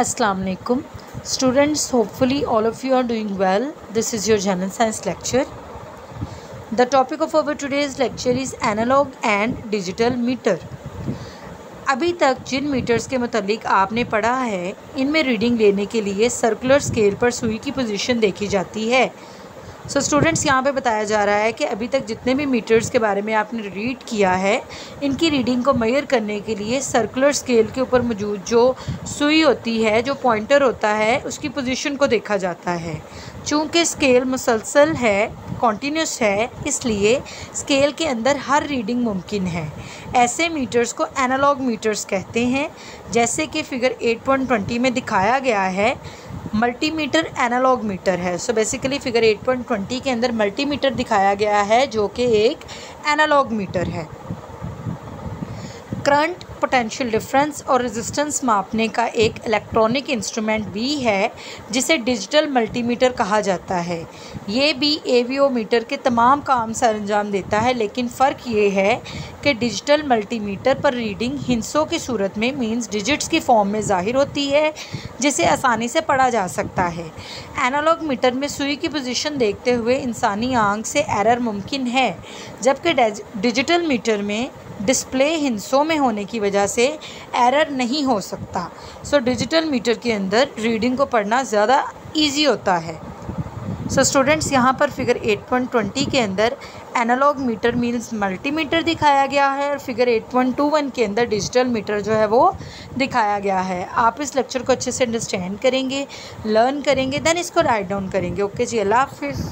Assalamu alaikum. Students, hopefully all of you are doing well. This is your general science lecture. The topic of our today's lecture is analog and digital meter. अभी तक जिन metres के मुतालिक आपने पढ़ा है, इनमें reading लेने के लिए सर्कुलर स्केल पर सुई की पोजीशन देखी जाती है। सो स्टूडेंट्स, यहाँ पे बताया जा रहा है कि अभी तक जितने भी मीटर्स के बारे में आपने रीड किया है, इनकी रीडिंग को मेजर करने के लिए सर्कुलर स्केल के ऊपर मौजूद जो सुई होती है, जो पॉइंटर होता है, उसकी पोजीशन को देखा जाता है। चूँकि स्केल मुसलसल है, कॉन्टीन्यूस है, इसलिए स्केल के अंदर हर रीडिंग मुमकिन है। ऐसे मीटर्स को एनालॉग मीटर्स कहते हैं, जैसे कि फिगर 8.20 में दिखाया गया है। मल्टीमीटर एनालॉग मीटर है। सो बेसिकली फिगर 8.20 के अंदर मल्टीमीटर दिखाया गया है, जो कि एक एनालॉग मीटर है। करंट, पोटेंशियल डिफरेंस और रेजिस्टेंस मापने का एक इलेक्ट्रॉनिक इंस्ट्रूमेंट भी है, जिसे डिजिटल मल्टीमीटर कहा जाता है। ये भी एवीओ मीटर के तमाम काम सर अंजाम देता है, लेकिन फ़र्क ये है कि डिजिटल मल्टीमीटर पर रीडिंग हिंसों की सूरत में मींस डिजिट्स की फॉर्म में ज़ाहिर होती है, जिसे आसानी से पढ़ा जा सकता है। एनालॉग मीटर में सुई की पोजीशन देखते हुए इंसानी आंख से एरर मुमकिन है, जबकि डिजिटल मीटर में डिस्प्ले हिंसों में होने की वजह से एरर नहीं हो सकता। सो डिजिटल मीटर के अंदर रीडिंग को पढ़ना ज़्यादा इजी होता है। सो स्टूडेंट्स, यहाँ पर फिगर 8.20 के अंदर एनालॉग मीटर मीन्स मल्टीमीटर दिखाया गया है, और फिगर 8.21 के अंदर डिजिटल मीटर जो है वो दिखाया गया है। आप इस लेक्चर को अच्छे से अंडरस्टैंड करेंगे, लर्न करेंगे, देन इसको राइट डाउन करेंगे। ओके जी, अल्लाह हाफिज़।